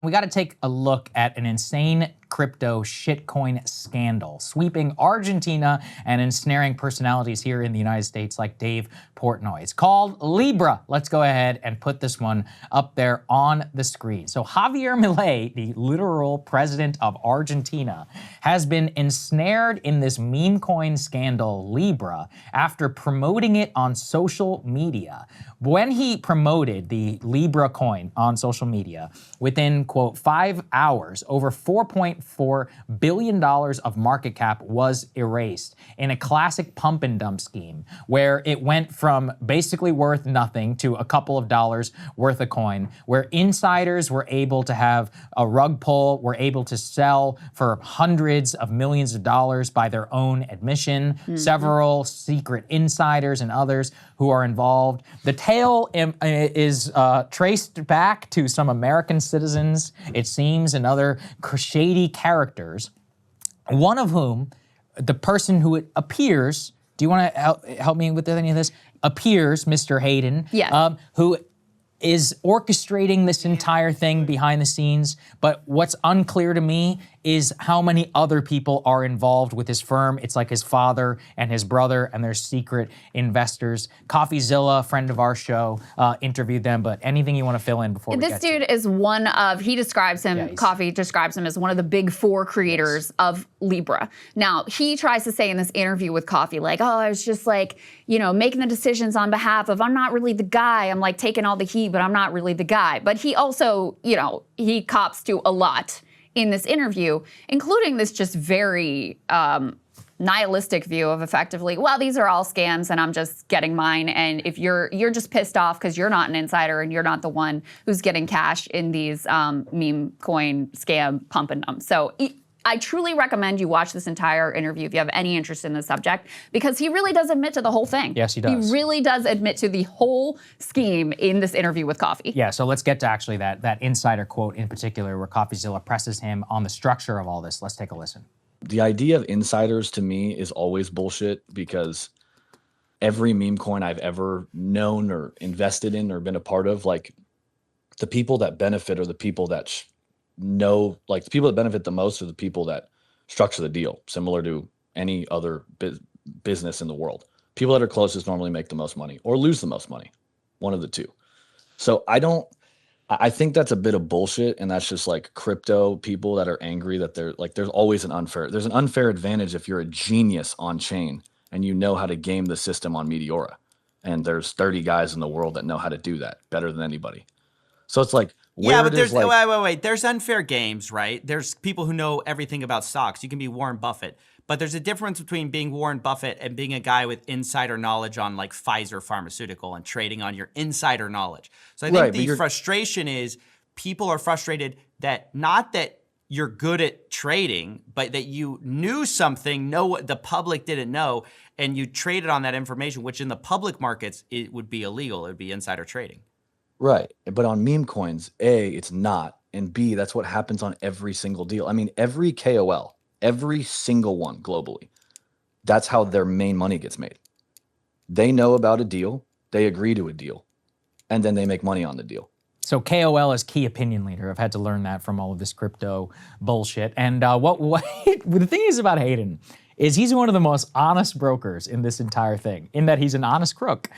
We got to take a look at an insane crypto shitcoin scandal sweeping Argentina and ensnaring personalities here in the United States like Dave Portnoy. It's called Libra. Let's go ahead and put this one up there on the screen. So Javier Milei, the literal president of Argentina, has been ensnared in this meme coin scandal Libra after promoting it on social media. When he promoted the Libra coin on social media, within, quote, 5 hours, over $4.4 billion of market cap was erased in a classic pump and dump scheme where it went from basically worth nothing to a couple of dollars worth of coin, where insiders were able to have a rug pull, were able to sell for hundreds of millions of dollars by their own admission, several secret insiders and others who are involved. The tale is traced back to some American citizens, it seems, and other shady characters, one of whom, the person who it appears, do you want to help me with any of this? Appears, Mr. Hayden, yes. Who is orchestrating this entire thing behind the scenes, but what's unclear to me is how many other people are involved with his firm. It's like his father and his brother and their secret investors. CoffeeZilla, friend of our show, interviewed them, but anything you want to fill in before we get to it? This dude is one of, he describes him, Coffee describes him as one of the big four creators of Libra. Now, he tries to say in this interview with Coffee, like, oh, I was just like, you know, making the decisions on behalf of, I'm not really the guy, I'm like taking all the heat, but I'm not really the guy. But he also, you know, he cops to a lot in this interview, including this just very nihilistic view of effectively, well, these are all scams and I'm just getting mine. And if you're just pissed off because you're not an insider and you're not the one who's getting cash in these meme coin scam pump and dump. So I truly recommend you watch this entire interview if you have any interest in the subject, because he really does admit to the whole thing. Yes, he does. He really does admit to the whole scheme in this interview with Coffee. Yeah, so let's get to actually that insider quote in particular where CoffeeZilla presses him on the structure of all this. Let's take a listen. The idea of insiders to me is always bullshit, because every meme coin I've ever known or invested in or been a part of, like, the people that benefit are the people that know, like, the people that benefit the most are the people that structure the deal, similar to any other business in the world. People that are closest normally make the most money or lose the most money, one of the two. So I think that's a bit of bullshit, and that's just like crypto people that are angry that they're like, there's always there's an unfair advantage if you're a genius on chain and you know how to game the system on Meteora. And there's 30 guys in the world that know how to do that better than anybody. So it's like, yeah, but there's wait. There's unfair games, right? There's people who know everything about stocks. You can be Warren Buffett, but there's a difference between being Warren Buffett and being a guy with insider knowledge on like Pfizer Pharmaceutical and trading on your insider knowledge. So I think the frustration is people are frustrated that not that you're good at trading, but that you knew something, know what the public didn't know, and you traded on that information, which in the public markets, it would be illegal. It would be insider trading. Right. But on meme coins, A, it's not. And B, that's what happens on every single deal. I mean, every KOL, every single one globally, that's how their main money gets made. They know about a deal, they agree to a deal, and then they make money on the deal. So KOL is key opinion leader. I've had to learn that from all of this crypto bullshit. And what the thing is about Hayden is he's one of the most honest brokers in this entire thing, in that he's an honest crook.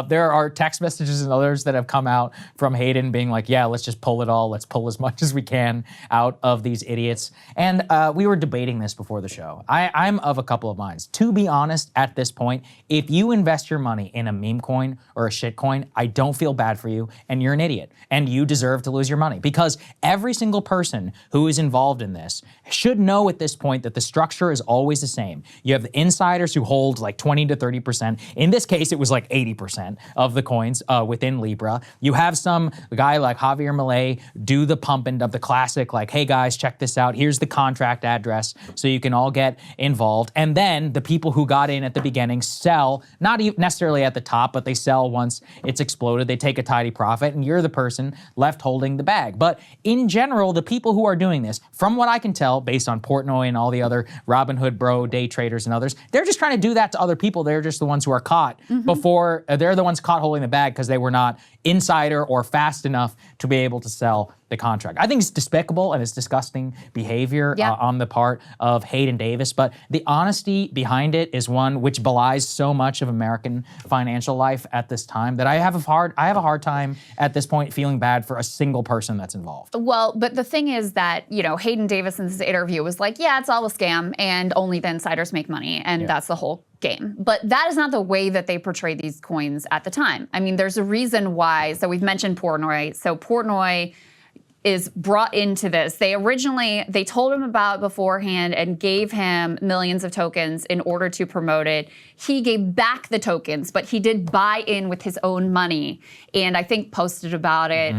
There are text messages and others that have come out from Hayden being like, yeah, let's just pull it all. Let's pull as much as we can out of these idiots. And we were debating this before the show. I'm of a couple of minds. To be honest, at this point, if you invest your money in a meme coin or a shit coin, I don't feel bad for you, and you're an idiot. And you deserve to lose your money, because every single person who is involved in this should know at this point that the structure is always the same. You have the insiders who hold like 20 to 30%. In this case, it was like 80% of the coins within Libra. You have some guy like Javier Milei do the pump and dump, the classic, like, hey guys, check this out. Here's the contract address so you can all get involved. And then the people who got in at the beginning sell, not even necessarily at the top, but they sell once it's exploded. They take a tidy profit, and you're the person left holding the bag. But in general, the people who are doing this, from what I can tell, based on Portnoy and all the other Robinhood bro day traders and others. They're just trying to do that to other people. They're just the ones who are caught before, they're the ones caught holding the bag because they were not insider or fast enough to be able to sell the contract. I think it's despicable and it's disgusting behavior on the part of Hayden Davis, but the honesty behind it is one which belies so much of American financial life at this time that I have a hard time at this point feeling bad for a single person that's involved. Well, but the thing is that, Hayden Davis in this interview was like, yeah, it's all a scam and only the insiders make money, and that's the whole game. But that is not the way that they portrayed these coins at the time. I mean, there's a reason why. So we've mentioned Portnoy. So Portnoy is brought into this. They told him about it beforehand and gave him millions of tokens in order to promote it. He gave back the tokens, but he did buy in with his own money, and I think posted about it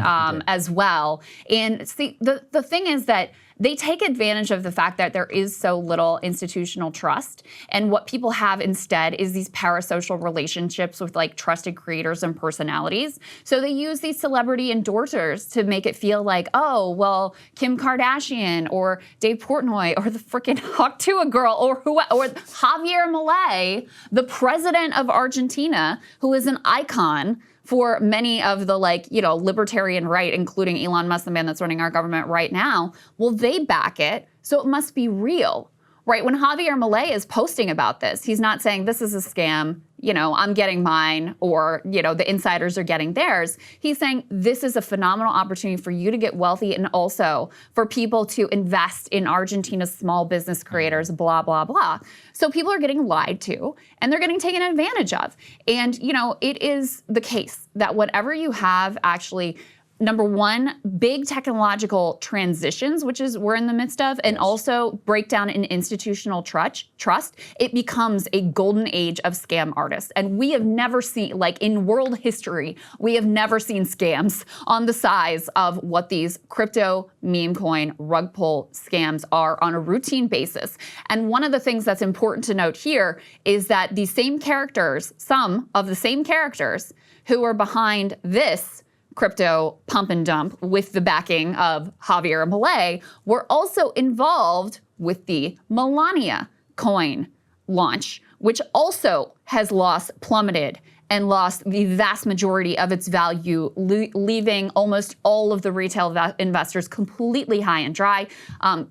as well. And see, the thing is that they take advantage of the fact that there is so little institutional trust, and what people have instead is these parasocial relationships with like trusted creators and personalities. So they use these celebrity endorsers to make it feel like, oh, well, Kim Kardashian or Dave Portnoy or the freaking Hawk-Tuah girl or Javier Milei, the president of Argentina, who is an icon for many of the libertarian right, including Elon Musk, the man that's running our government right now. Well, they back it, so it must be real, right? When Javier Milei is posting about this, he's not saying this is a scam, I'm getting mine, or, the insiders are getting theirs. He's saying this is a phenomenal opportunity for you to get wealthy and also for people to invest in Argentina's small business creators, blah, blah, blah. So people are getting lied to and they're getting taken advantage of. And, it is the case that whatever you have actually, number one, big technological transitions, which is we're in the midst of, and also breakdown in institutional trust, it becomes a golden age of scam artists. And we have never seen, in world history, we have never seen scams on the size of what these crypto meme coin rug pull scams are on a routine basis. And one of the things that's important to note here is that these same characters, some of the same characters who are behind this crypto pump and dump with the backing of Javier Milei were also involved with the Melania coin launch, which also has plummeted and lost the vast majority of its value, leaving almost all of the retail investors completely high and dry.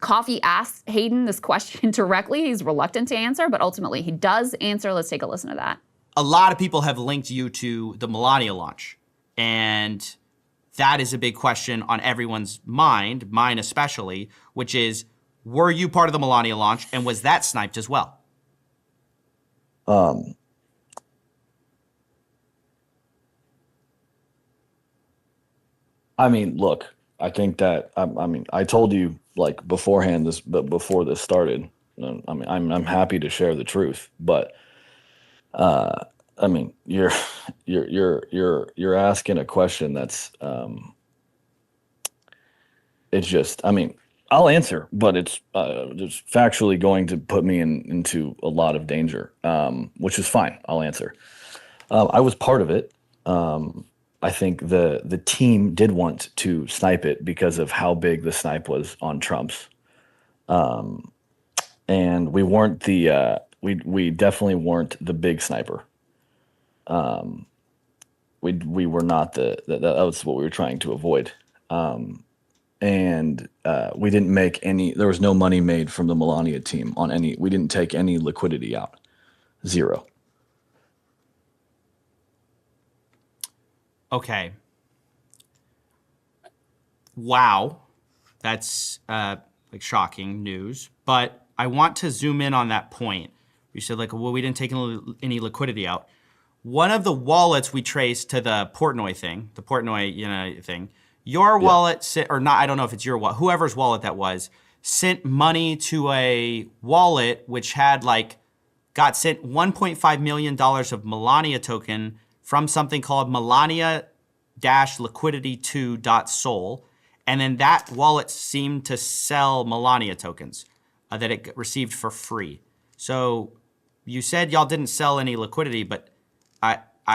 Coffee asked Hayden this question directly. He's reluctant to answer, but ultimately he does answer. Let's take a listen to that. A lot of people have linked you to the Melania launch. And that is a big question on everyone's mind, mine especially, which is, were you part of the Melania launch, and was that sniped as well? I mean, look, I think that, I told you beforehand before this started, I'm happy to share the truth, but, you're asking a question that's, it's just, I'll answer, but it's just factually going to put me into a lot of danger, which is fine. I'll answer. I was part of it. I think the team did want to snipe it because of how big the snipe was on Trump's, and we weren't we definitely weren't the big sniper. We were not that was what we were trying to avoid. And we didn't make there was no money made from the Melania team we didn't take any liquidity out. Zero. Okay. Wow. That's shocking news. But I want to zoom in on that point. You said well, we didn't take any liquidity out. One of the wallets we traced to the Portnoy thing, thing, your wallet or not, I don't know if it's your wallet, whoever's wallet that was, sent money to a wallet which had got sent $1.5 million of Melania token from something called Melania-liquidity2.sol. And then that wallet seemed to sell Melania tokens that it received for free. So you said y'all didn't sell any liquidity, but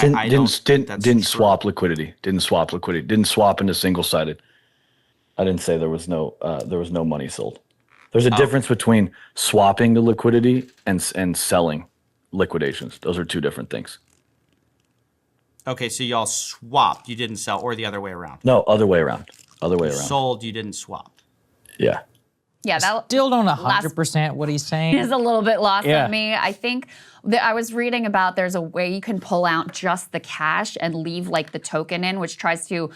didn't swap liquidity. Didn't swap liquidity. Didn't swap into single-sided. I didn't say there was no money sold. There's a difference between swapping the liquidity and selling liquidations. Those are two different things. Okay, so y'all swapped. You didn't sell, or the other way around. No, other way around. Sold. You didn't swap. Yeah. Yeah, that Still don't 100% what he's saying. is a little bit lost on me. I think that I was reading about there's a way you can pull out just the cash and leave like the token in, which tries to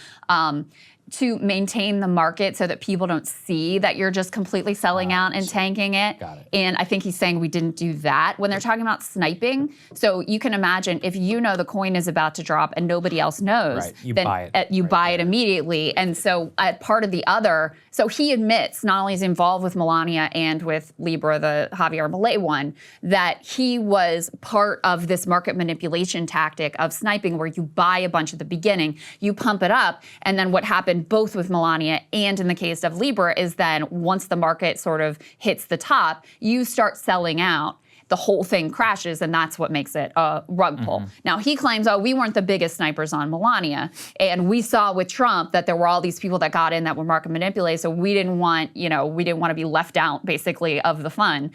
maintain the market so that people don't see that you're just completely selling out and tanking it. Got it. And I think he's saying we didn't do that. When they're talking about sniping, so you can imagine if you know the coin is about to drop and nobody else knows, Right, you then buy it. you buy it immediately. And so part of the other, so he admits not only is involved with Melania and with Libra, the Javier Milei one, that he was part of this market manipulation tactic of sniping where you buy a bunch at the beginning, you pump it up, and then what happened both with Melania and in the case of Libra is then once the market sort of hits the top, you start selling out. The whole thing crashes, and that's what makes it a rug pull. Now, he claims, we weren't the biggest snipers on Melania, and we saw with Trump that there were all these people that got in that were market manipulated, so we didn't want to be left out, basically, of the fun.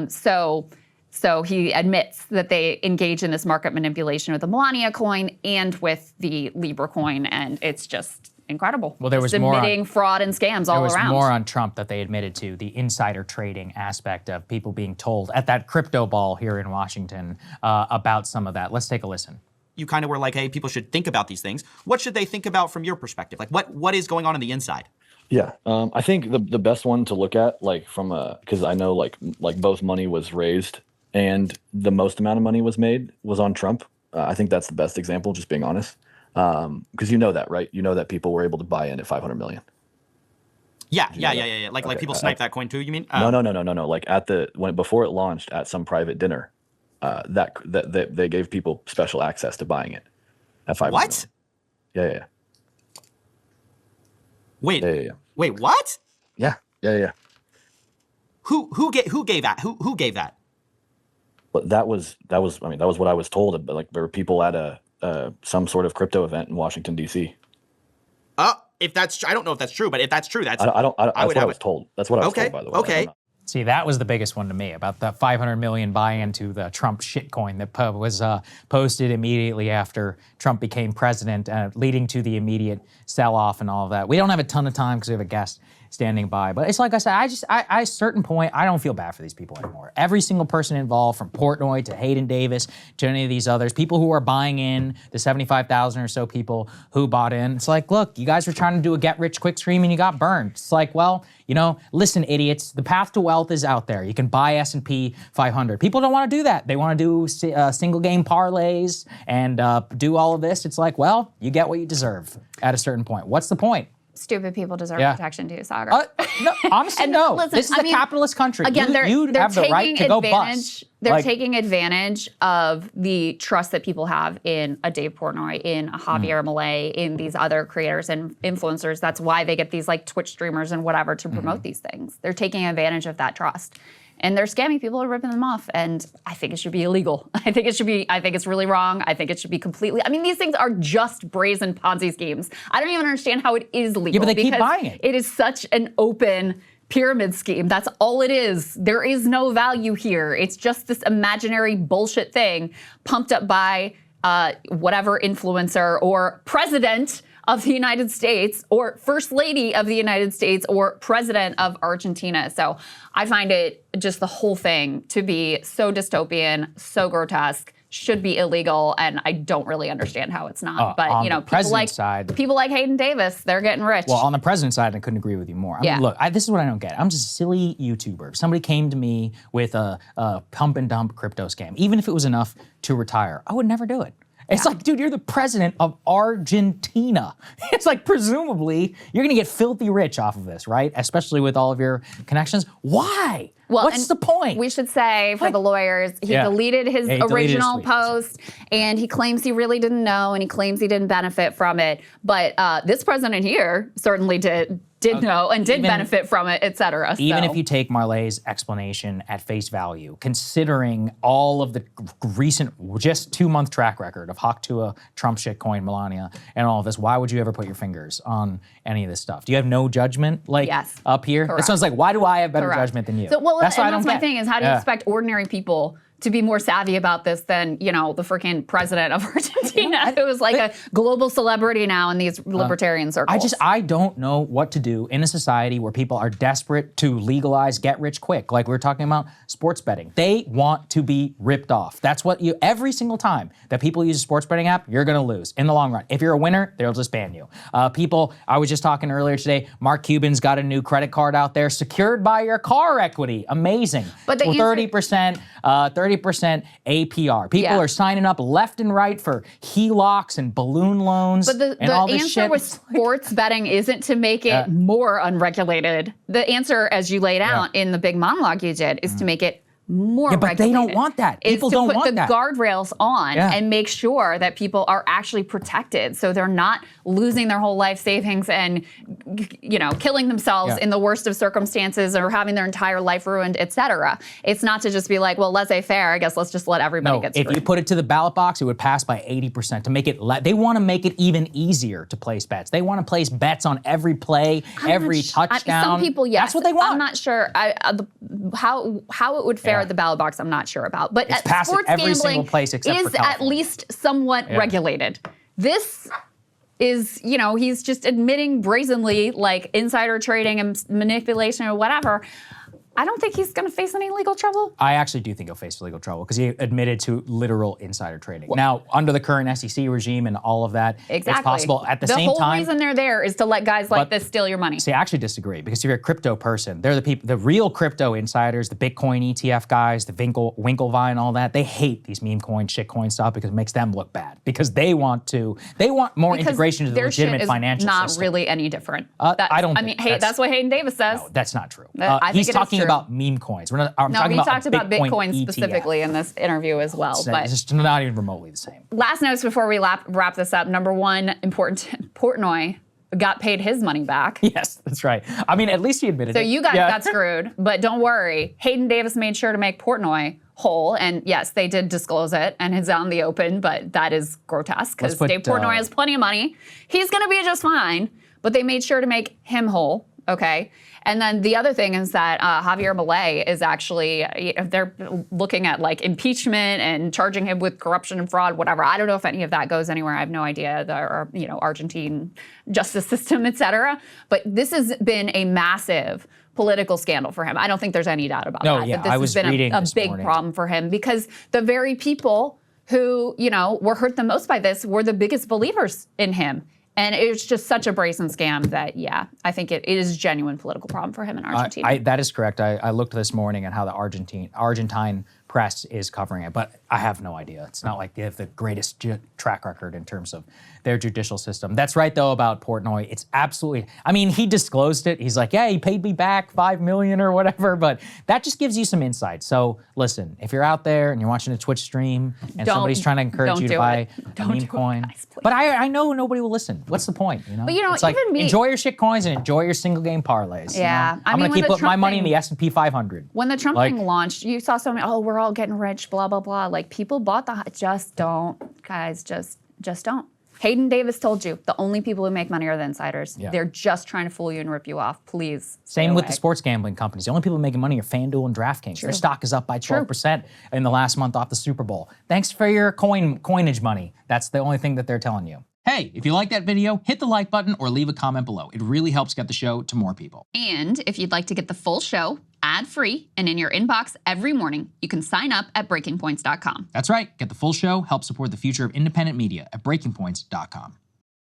So he admits that they engage in this market manipulation with the Melania coin and with the Libra coin, and it's just incredible. Well, there was more admitting fraud and scams all around. There was more on Trump that they admitted to, the insider trading aspect of people being told at that crypto ball here in Washington about some of that. Let's take a listen. You kind of were like, hey, people should think about these things. What should they think about from your perspective? Like, what is going on the inside? Yeah, I think the best one to look at, like from because I know like both money was raised and the most amount of money was made was on Trump. I think that's the best example, just being honest. Because you know that, right? You know that people were able to buy in at 500 million. Yeah. Like people snipe that coin too. You mean? No. Like before it launched at some private dinner, that they gave people special access to buying it at 500 What? million. Yeah. Wait. Yeah. Wait. What? Yeah. Who gave that? Who gave that? But that was what I was told. But like there were people at some sort of crypto event in Washington D.C. If that's I don't know if that's true, but if that's true, that's that's what I was told. That's what I was told, by the way. Okay. See, that was the biggest one to me, about the 500 million buy-in to the Trump shitcoin that was posted immediately after Trump became president, leading to the immediate sell-off and all of that. We don't have a ton of time because we have a guest standing by, but it's like I said, at a certain point, I don't feel bad for these people anymore. Every single person involved, from Portnoy to Hayden Davis to any of these others, people who are buying in, the 75,000 or so people who bought in, it's like, look, you guys were trying to do a get-rich-quick scheme and you got burned. It's like, well, listen, idiots, the path to wealth is out there. You can buy S&P 500. People don't want to do that. They want to do single game parlays and do all of this. It's like, well, you get what you deserve at a certain point. What's the point? Stupid people deserve protection too, Saagar. No, honestly, no. Listen, this is a capitalist country. Again, you have the right to go bust. They're taking advantage of the trust that people have in a Dave Portnoy, in a Javier Milei, in these other creators and influencers. That's why they get these like Twitch streamers and whatever to promote these things. They're taking advantage of that trust. And they're scamming people and ripping them off. And I think it should be illegal. I think it's really wrong. I think it should be completely, these things are just brazen Ponzi schemes. I don't even understand how it is legal. Yeah, but they keep buying it. It is such an open pyramid scheme. That's all it is. There is no value here. It's just this imaginary bullshit thing pumped up by whatever influencer or president of the United States or First Lady of the United States or President of Argentina. So I find it just the whole thing to be so dystopian, so grotesque, should be illegal, and I don't really understand how it's not. But on the president's side, people like Hayden Davis, they're getting rich. Well, on the president's side, I couldn't agree with you more. I mean, look, this is what I don't get. I'm just a silly YouTuber. If somebody came to me with a pump and dump crypto scam, even if it was enough to retire, I would never do it. It's like, dude, you're the president of Argentina. It's like, presumably, you're going to get filthy rich off of this, right? Especially with all of your connections. Why? Well, What's the point? We should say for the lawyers, he deleted his original post, and he claims he really didn't know, and he claims he didn't benefit from it. But this president here certainly did know and did benefit from it, et cetera. Even if you take Milei's explanation at face value, considering all of the recent, just 2-month track record of Hawk Tuah, Trump shitcoin, Melania, and all of this, why would you ever put your fingers on any of this stuff? Do you have no judgment, up here? Correct. It sounds like, why do I have better judgment than you? So, well, that's that's my thing is, how do you expect ordinary people to be more savvy about this than, the freaking president of Argentina, who is like a global celebrity now in these libertarian circles? I don't know what to do in a society where people are desperate to legalize get rich quick. Like we were talking about sports betting. They want to be ripped off. That's what every single time that people use a sports betting app, you're gonna lose in the long run. If you're a winner, they'll just ban you. I was just talking earlier today, Mark Cuban's got a new credit card out there secured by your car equity. Amazing. But the 30%, 30% APR. People are signing up left and right for HELOCs and balloon loans and all this shit. The answer with sports betting isn't to make it more unregulated. The answer, as you laid out in the big monologue you did, is to make it more regulated. But they don't want that. People don't want that. To put the guardrails on and make sure that people are actually protected, so they're not losing their whole life savings and killing themselves in the worst of circumstances or having their entire life ruined, etc. It's not to just be like, well, laissez-faire, I guess let's just let everybody get screwed. If you put it to the ballot box, it would pass by 80% to make it, they want to make it even easier to place bets. They want to place bets on every play, every touchdown. Some people, yes. That's what they want. I'm not sure how it would fare at the ballot box. I'm not sure about. But it's passed sports every gambling single place except for is California. at least somewhat regulated. This is, he's just admitting brazenly, like insider trading and manipulation or whatever. I don't think he's going to face any legal trouble. I actually do think he'll face legal trouble because he admitted to literal insider trading. Now, under the current SEC regime and all of that, it's possible. At the same time, the whole reason they're there is to let guys like this steal your money. See, I actually disagree because if you're a crypto person, they're the people, the real crypto insiders, the Bitcoin ETF guys, the Winklevi and all that. They hate these meme coin, shitcoin stuff because it makes them look bad because they want more integration to the legitimate financial system. Not really any different. That's what Hayden Davis says. No, that's not true. He's talking about meme coins. He talked about Bitcoin specifically in this interview as well. But it's just not even remotely the same. Last notes before we wrap this up. Number one, important, Portnoy got paid his money back. Yes, that's right. I mean, at least he admitted it. So you guys got screwed, but don't worry. Hayden Davis made sure to make Portnoy whole, and yes, they did disclose it, and it's on the open, but that is grotesque because Dave Portnoy has plenty of money. He's going to be just fine, but they made sure to make him whole, okay? And then the other thing is that Javier Milei is actually, they're looking at like impeachment and charging him with corruption and fraud, whatever. I don't know if any of that goes anywhere. I have no idea. Argentine justice system, et cetera. But this has been a massive political scandal for him. I don't think there's any doubt about that. Yeah, this has been a big problem for him because the very people who, were hurt the most by this were the biggest believers in him. And it's just such a brazen scam that, I think it is a genuine political problem for him in Argentina. That is correct. I looked this morning at how the Argentine press is covering it, but I have no idea. It's not like they have the greatest track record in terms of their judicial system. That's right, though, about Portnoy. It's absolutely, he disclosed it. He's like, he paid me back $5 million or whatever, but that just gives you some insight. So listen, if you're out there and you're watching a Twitch stream and somebody's trying to encourage you to buy a meme coin, but I know nobody will listen. What's the point? But it's like, enjoy your shit coins and enjoy your single game parlays. Yeah. I'm going to keep putting my money in the S&P 500. When the Trump thing launched, you saw so many, we're all getting rich, blah, blah, blah. Like people bought just don't, guys, just don't. Hayden Davis told you the only people who make money are the insiders. Yeah. They're just trying to fool you and rip you off. Please. Same with the sports gambling companies. The only people making money are FanDuel and DraftKings. True. Their stock is up by 12% in the last month off the Super Bowl. Thanks for your coinage money. That's the only thing that they're telling you. Hey, if you like that video, hit the like button or leave a comment below. It really helps get the show to more people. And if you'd like to get the full show ad-free and in your inbox every morning, you can sign up at breakingpoints.com. That's right. Get the full show, help support the future of independent media at breakingpoints.com.